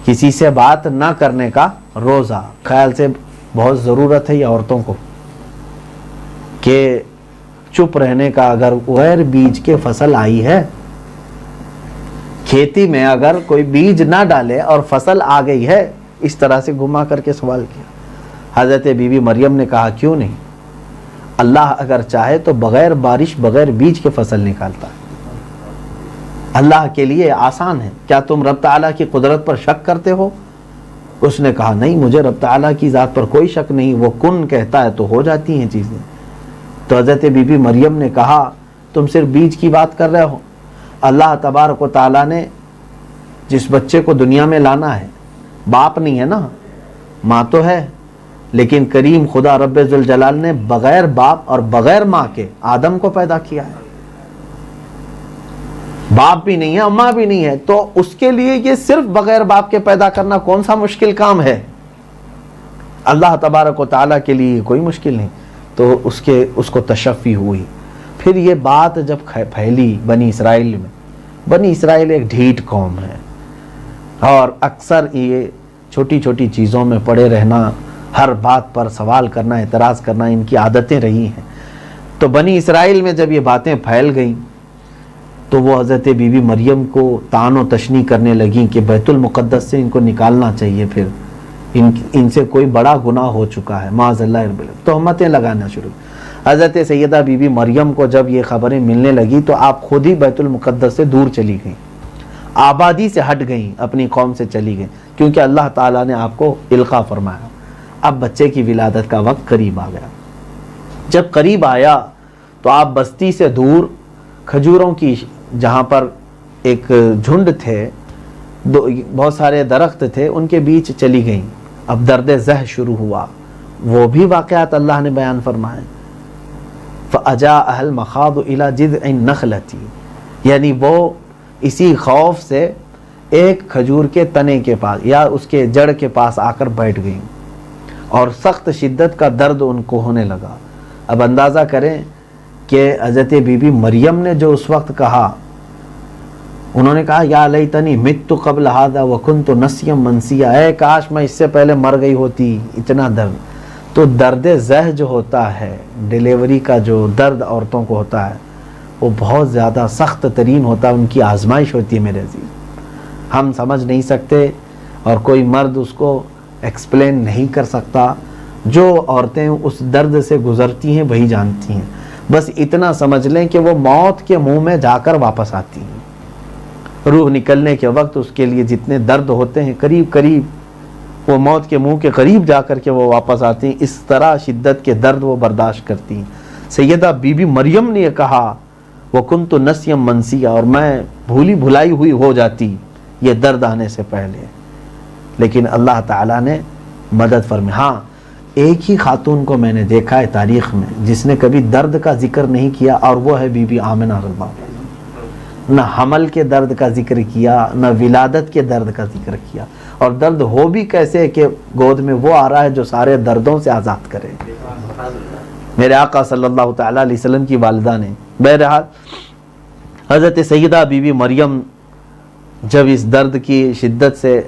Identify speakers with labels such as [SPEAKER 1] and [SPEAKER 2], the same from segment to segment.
[SPEAKER 1] کسی سے بات نہ کرنے کا روزہ. خیال سے بہت ضرورت ہے یہ عورتوں کو کہ چپ رہنے کا. اگر غیر بیج کے فصل آئی ہے کھیتی میں، اگر کوئی بیج نہ ڈالے اور فصل آ گئی ہے، اس طرح سے گھما کر کے سوال کیا. حضرت بی بی مریم نے کہا کیوں نہیں، اللہ اگر چاہے تو بغیر بارش بغیر بیج کے فصل نکالتا ہے. اللہ کے لیے آسان ہے. کیا تم رب تعالیٰ کی قدرت پر شک کرتے ہو؟ اس نے کہا نہیں، مجھے رب تعالیٰ کی ذات پر کوئی شک نہیں، وہ کن کہتا ہے تو ہو جاتی ہیں چیزیں. تو حضرت بی بی مریم نے کہا تم صرف بیج کی بات کر رہے ہو. اللہ تبارک و تعالیٰ نے جس بچے کو دنیا میں لانا ہے، باپ نہیں ہے نا، ماں تو ہے، لیکن کریم خدا رب ذوالجلال نے بغیر باپ اور بغیر ماں کے آدم کو پیدا کیا ہے. باپ بھی نہیں ہے، ماں بھی نہیں ہے، تو اس کے لیے یہ صرف بغیر باپ کے پیدا کرنا کون سا مشکل کام ہے؟ اللہ تبارک و تعالیٰ کے لیے کوئی مشکل نہیں. تو اس کو تشفی ہوئی. پھر یہ بات جب پھیلی بنی اسرائیل میں، بنی اسرائیل ایک ڈھیٹ قوم ہے اور اکثر یہ چھوٹی چھوٹی چیزوں میں پڑے رہنا، ہر بات پر سوال کرنا، اعتراض کرنا ان کی عادتیں رہی ہیں. تو بنی اسرائیل میں جب یہ باتیں پھیل گئیں تو وہ حضرت بی بی مریم کو طعن و تشنیع کرنے لگیں کہ بیت المقدس سے ان کو نکالنا چاہیے، پھر ان سے کوئی بڑا گناہ ہو چکا ہے، معاذ اللہ رب العالمین. تہمتیں لگانا شروع. حضرت سیدہ بی بی مریم کو جب یہ خبریں ملنے لگی تو آپ خود ہی بیت المقدس سے دور چلی گئیں، آبادی سے ہٹ گئیں، اپنی قوم سے چلی گئیں، کیونکہ اللہ تعالیٰ نے آپ کو القاء فرمایا. اب بچے کی ولادت کا وقت قریب آ گیا. جب قریب آیا تو آپ بستی سے دور کھجوروں کی، جہاں پر ایک جھنڈ تھے، بہت سارے درخت تھے، ان کے بیچ چلی گئیں. اب درد زہ شروع ہوا. وہ بھی واقعات اللہ نے بیان فرمائے. فَأَجَاءَهَا الْمَخَاضُ إِلَى جِذْعِ النَّخْلَةِ، یعنی وہ اسی خوف سے ایک کھجور کے تنے کے پاس یا اس کے جڑ کے پاس آ کر بیٹھ گئیں اور سخت شدت کا درد ان کو ہونے لگا. اب اندازہ کریں کہ حضرت بی بی مریم نے جو اس وقت کہا، انہوں نے کہا یا لیتنی مت قبل ھذا وکنت نسیا منسیا، اے کاش میں اس سے پہلے مر گئی ہوتی. اتنا درد. تو درد زہ جو ہوتا ہے، ڈیلیوری کا جو درد عورتوں کو ہوتا ہے، وہ بہت زیادہ سخت ترین ہوتا ہے، ان کی آزمائش ہوتی ہے میرے عزیز. ہم سمجھ نہیں سکتے اور کوئی مرد اس کو ایکسپلین نہیں کر سکتا. جو عورتیں اس درد سے گزرتی ہیں وہی جانتی ہیں. بس اتنا سمجھ لیں کہ وہ موت کے منہ میں جا کر واپس آتی ہیں. روح نکلنے کے وقت اس کے لیے جتنے درد ہوتے ہیں، قریب قریب وہ موت کے منہ کے قریب جا کر کے وہ واپس آتی ہیں. اس طرح شدت کے درد وہ برداشت کرتی ہیں. سیدہ بی بی مریم نے یہ کہا وَكُنْتُ نَسْيًا مَنْسِيًّا، اور میں بھولی بھلائی ہوئی ہو جاتی یہ درد آنے سے پہلے. لیکن اللہ تعالیٰ نے مدد فرمائی. ہاں، ایک ہی خاتون کو میں نے دیکھا ہے تاریخ میں جس نے کبھی درد کا ذکر نہیں کیا، اور وہ ہے بی بی آمنہ رضی اللہ عنہا. نہ حمل کے درد کا ذکر کیا، نہ ولادت کے درد کا ذکر کیا. اور درد ہو بھی کیسے کہ گود میں وہ آ رہا ہے جو سارے دردوں سے آزاد کرے، میرے آقا صلی اللہ تعالیٰ علیہ وسلم کی والدہ نے. بہرحال حضرت سیدہ بی بی مریم جب اس درد کی شدت سے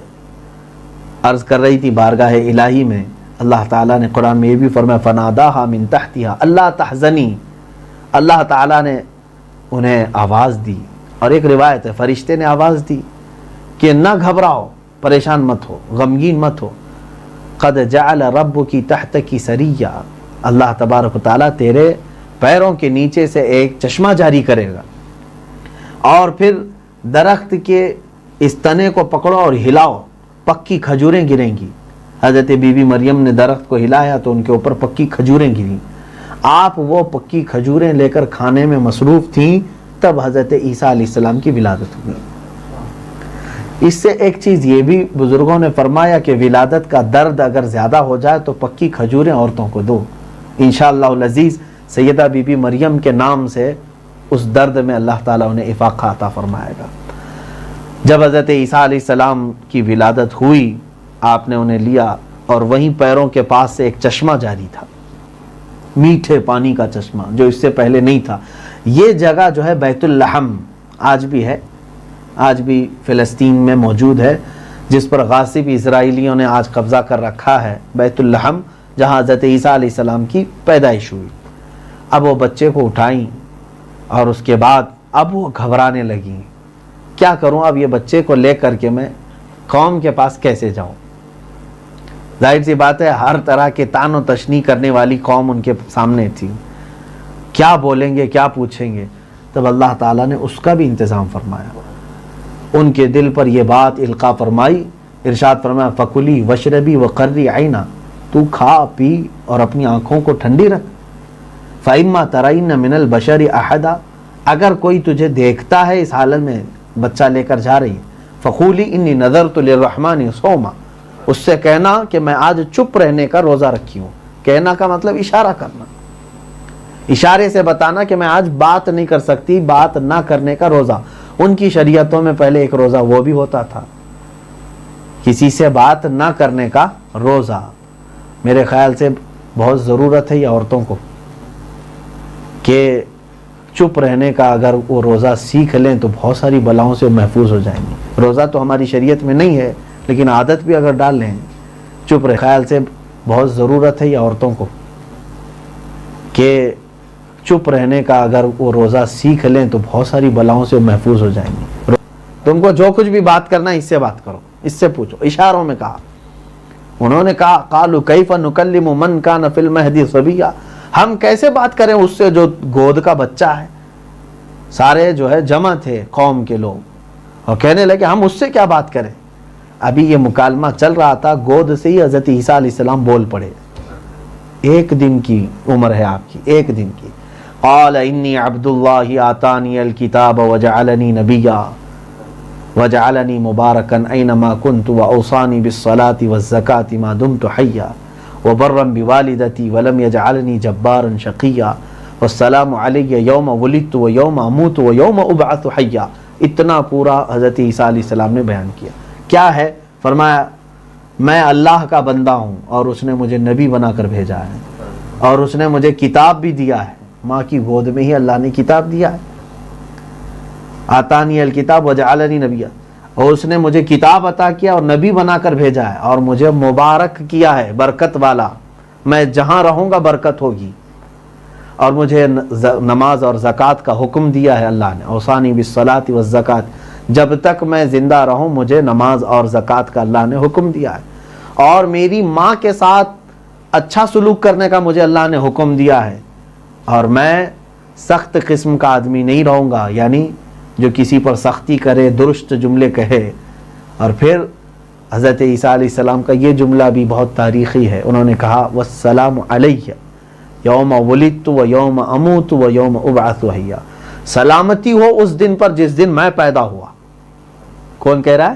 [SPEAKER 1] عرض کر رہی تھی بارگاہ الہی میں، اللہ تعالیٰ نے قرآن میں یہ بھی فرمایا فناداہا من تحتہا اللہ تحزنی، اللہ تعالیٰ نے انہیں آواز دی. اور ایک روایت ہے فرشتے نے آواز دی کہ نہ گھبراؤ، پریشان مت ہو، غمگین مت ہو. قد جعل ربکی تحتکی سریہ، اللہ تبارک و تعالیٰ تیرے پیروں کے نیچے سے ایک چشمہ جاری کرے گا، اور پھر درخت کے اس تنے کو پکڑو اور ہلاؤ، پکی کھجوریں گریں گی. حضرت بی بی مریم نے درخت کو ہلایا تو ان کے اوپر پکی کھجوریں گریں. آپ وہ پکی کھجوریں لے کر کھانے میں مصروف تھیں، تب حضرت عیسیٰ علیہ السلام کی ولادت ہوئی. اس سے ایک چیز یہ بھی بزرگوں نے فرمایا کہ ولادت کا درد اگر زیادہ ہو جائے تو پکی کھجوریں عورتوں کو دو، انشاءاللہ العزیز سیدہ بی بی مریم کے نام سے اس درد میں اللہ تعالیٰ انہیں افاقہ عطا فرمائے گا. جب حضرت عیسیٰ علیہ السلام کی ولادت ہوئی، آپ نے انہیں لیا اور وہیں پیروں کے پاس سے ایک چشمہ جاری تھا، میٹھے پانی کا چشمہ جو اس سے پہلے نہیں تھا. یہ جگہ جو ہے بیت اللحم آج بھی ہے، آج بھی فلسطین میں موجود ہے. جس پر غاصب اسرائیلیوں نے آج قبضہ کر رکھا ہے، بیت اللحم، جہاں حضرت عیسیٰ علیہ السلام کی پیدائش ہوئی۔ اب وہ بچے کو اٹھائیں اور اس کے بعد اب وہ گھبرانے لگیں، کیا کروں اب یہ بچے کو لے کر کے میں قوم کے پاس کیسے جاؤں؟ ظاہر سی بات ہے ہر طرح کے طعن و تشنیع کرنے والی قوم ان کے سامنے تھی، کیا بولیں گے، کیا پوچھیں گے؟ تب اللہ تعالیٰ نے اس کا بھی انتظام فرمایا، ان کے دل پر یہ بات القاء فرمائی، ارشاد فرمایا فَكُلِي وَاشْرَبِي وَقَرِّي عَيْنًا، تو کھا پی اور اپنی آنکھوں کو ٹھنڈی رکھ۔ فَإِمَّا تَرَيْنَ مِنَ الْبَشَرِ أَحَدًا، اگر کوئی تجھے دیکھتا ہے اس حالت میں بچہ لے کر جا رہی، فَقُولِي إِنِّي نَذَرْتُ لِلرَّحْمَنِ صَوْمًا، اس سے کہنا کہ میں آج چپ رہنے کا روزہ رکھی ہوں۔ کہنا کا مطلب اشارہ کرنا، اشارے سے بتانا کہ میں آج بات نہیں کر سکتی، بات نہ کرنے کا روزہ۔ ان کی شریعتوں میں پہلے ایک روزہ وہ بھی ہوتا تھا، کسی سے بات نہ کرنے کا روزہ۔ میرے خیال سے بہت ضرورت ہے یہ عورتوں کو کہ چپ رہنے کا اگر وہ روزہ سیکھ لیں تو بہت ساری بلاؤں سے محفوظ ہو جائیں گے۔ روزہ تو ہماری شریعت میں نہیں ہے لیکن عادت بھی اگر ڈال لیں چپ رہے، خیال سے بہت ضرورت ہے یہ عورتوں کو کہ چپ رہنے کا اگر وہ روزہ سیکھ لیں تو بہت ساری بلاؤں سے محفوظ ہو جائیں گے۔ تم کو جو کچھ بھی بات کرنا ہے اس سے بات کرو، اس سے پوچھو۔ اشاروں میں کہا، انہوں نے کہا قالوا کیف نکلم من کان فی المہد صبیا، ہم کیسے بات کریں اس سے جو گود کا بچہ ہے؟ سارے جو ہے جمع تھے قوم کے لوگ اور کہنے لگے ہم اس سے کیا بات کریں؟ ابھی یہ مکالمہ چل رہا تھا، گود سے ہی حضرت عیسیٰ علیہ السلام بول پڑے۔ ایک دن کی عمر ہے آپ کی، ایک دن کی۔ قال انی عبد اللہ آتانی الکتاب وجعلنی نبیا وجعلنی مبارکا اینما کنت واوصانی بالصلاة والزکاة ما دمت حیا وبرا بوالدتی ولم یجعلنی جبارا شقیا والسلام علی یوم ولدت ویوم اموت ویوم ابعث حیا۔ اتنا پورا حضرت عیسیٰ علیہ السلام نے بیان کیا۔ کیا ہے؟ فرمایا میں اللہ کا بندہ ہوں اور اس نے مجھے نبی بنا کر بھیجا ہے اور اس نے مجھے کتاب بھی دیا ہے، ماں کی گود میں ہی اللہ نے کتاب دیا ہے۔ آتانی الکتاب وجعلنی نبیا، اور اس نے مجھے کتاب عطا کیا اور نبی بنا کر بھیجا ہے اور مجھے مبارک کیا ہے، برکت والا، میں جہاں رہوں گا برکت ہوگی، اور مجھے نماز اور زکوٰۃ کا حکم دیا ہے اللہ نے۔ اوصانی بالصلاۃ والزکوٰۃ، جب تک میں زندہ رہوں مجھے نماز اور زکوٰۃ کا اللہ نے حکم دیا ہے، اور میری ماں کے ساتھ اچھا سلوک کرنے کا مجھے اللہ نے حکم دیا ہے، اور میں سخت قسم کا آدمی نہیں رہوں گا، یعنی جو کسی پر سختی کرے، درست جملے کہے۔ اور پھر حضرت عیسیٰ علیہ السلام کا یہ جملہ بھی بہت تاریخی ہے، انہوں نے کہا والسلام علیہ یوم ولدت و یوم اموت و یوم ابعث حیا، سلامتی ہو اس دن پر جس دن میں پیدا ہوا۔ کون کہہ رہا ہے؟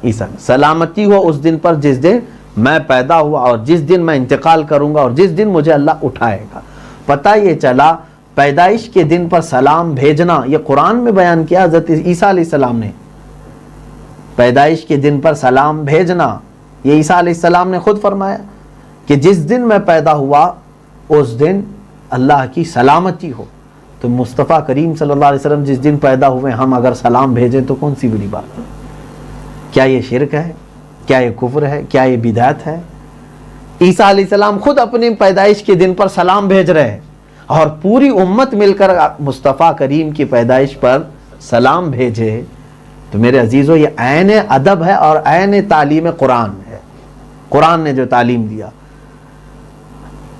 [SPEAKER 1] عیسیٰ۔ سلامتی ہو اس دن پر جس دن میں پیدا ہوا اور جس دن میں انتقال کروں گا اور جس دن مجھے اللہ اٹھائے گا۔ پتہ یہ چلا پیدائش کے دن پر سلام بھیجنا، یہ قرآن میں بیان کیا حضرت عیسیٰ علیہ السلام نے۔ پیدائش کے دن پر سلام بھیجنا یہ عیسیٰ علیہ السلام نے خود فرمایا کہ جس دن میں پیدا ہوا اس دن اللہ کی سلامتی ہو۔ تو مصطفیٰ کریم صلی اللہ علیہ وسلم جس دن پیدا ہوئے ہم اگر سلام بھیجیں تو کون سی بڑی بات ہے؟ کیا یہ شرک ہے؟ کیا یہ کفر ہے؟ کیا یہ بدعت ہے؟ عیسیٰ علیہ السلام خود اپنی پیدائش کے دن پر سلام بھیج رہے ہیں اور پوری امت مل کر مصطفیٰ کریم کی پیدائش پر سلام بھیجے، تو میرے عزیزو یہ عین ادب ہے اور عین تعلیم قرآن ہے، قرآن نے جو تعلیم دیا۔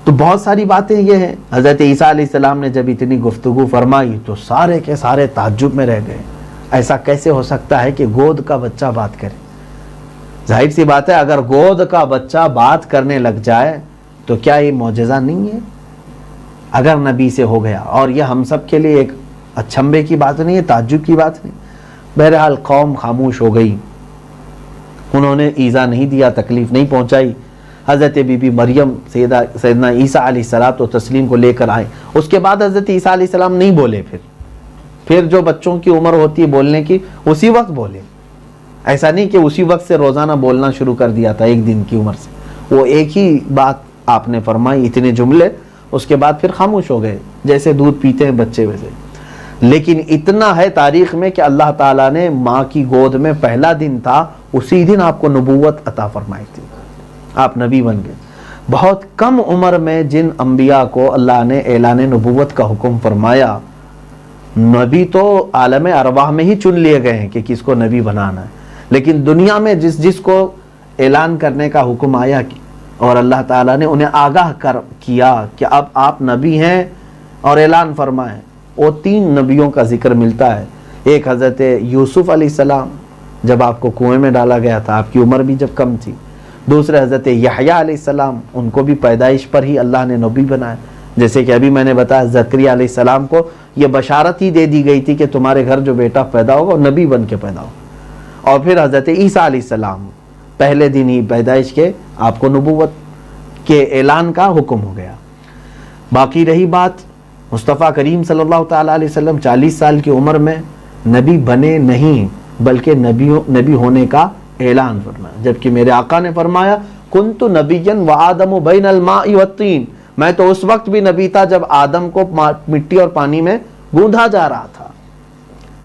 [SPEAKER 1] تو بہت ساری باتیں یہ ہیں۔ حضرت عیسیٰ علیہ السلام نے جب اتنی گفتگو فرمائی تو سارے کے سارے تعجب میں رہ گئے، ایسا کیسے ہو سکتا ہے کہ گود کا بچہ بات کرے؟ ظاہر سی بات ہے اگر گود کا بچہ بات کرنے لگ جائے تو کیا یہ معجزہ نہیں ہے؟ اگر نبی سے ہو گیا، اور یہ ہم سب کے لیے ایک اچھمبے کی بات نہیں ہے، تعجب کی بات نہیں۔ بہرحال قوم خاموش ہو گئی، انہوں نے ایذا نہیں دیا، تکلیف نہیں پہنچائی۔ حضرت بی بی مریم سیدنا عیسیٰ علیہ الصلوۃ والتسلیم کو لے کر آئے۔ اس کے بعد حضرت عیسیٰ علیہ السلام نہیں بولے، پھر جو بچوں کی عمر ہوتی ہے بولنے کی اسی وقت بولے۔ ایسا نہیں کہ اسی وقت سے روزانہ بولنا شروع کر دیا تھا ایک دن کی عمر سے، وہ ایک ہی بات آپ نے فرمائی، اتنے جملے، اس کے بعد پھر خاموش ہو گئے، جیسے دودھ پیتے ہیں بچے ویسے۔ لیکن اتنا ہے تاریخ میں کہ اللہ تعالیٰ نے ماں کی گود میں پہلا دن تھا اسی دن آپ کو نبوت عطا فرمائی تھی، آپ نبی بن گئے۔ بہت کم عمر میں جن انبیاء کو اللہ نے اعلان نبوت کا حکم فرمایا، نبی تو عالم ارواح میں ہی چن لیے گئے ہیں کہ کس کو نبی بنانا ہے، لیکن دنیا میں جس کو اعلان کرنے کا حکم آیا اور اللہ تعالیٰ نے انہیں آگاہ کیا کہ اب آپ نبی ہیں اور اعلان فرمائیں، وہ 3 نبیوں کا ذکر ملتا ہے۔ ایک حضرت یوسف علیہ السلام، جب آپ کو کنویں میں ڈالا گیا تھا، آپ کی عمر بھی جب کم تھی۔ دوسرے حضرت یحییٰ علیہ السلام، ان کو بھی پیدائش پر ہی اللہ نے نبی بنایا، جیسے کہ ابھی میں نے بتایا زکریا علیہ السلام کو یہ بشارت ہی دے دی گئی تھی کہ تمہارے گھر جو بیٹا پیدا ہوگا وہ نبی بن کے پیدا ہوگا۔ اور پھر حضرت عیسیٰ علیہ السلام، پہلے دن ہی پیدائش کے آپ کو نبوت کے اعلان کا حکم ہو گیا۔ باقی رہی بات مصطفیٰ کریم صلی اللہ تعالیٰ علیہ وسلم 40 سال کی عمر میں نبی بنے نہیں، بلکہ نبی ہونے کا اعلان فرمایا، جبکہ میرے آقا نے فرمایا کنت نبیا وآدم بین الماء والطین، میں تو اس وقت بھی نبی تھا جب آدم کو مٹی اور پانی میں گوندھا جا رہا تھا۔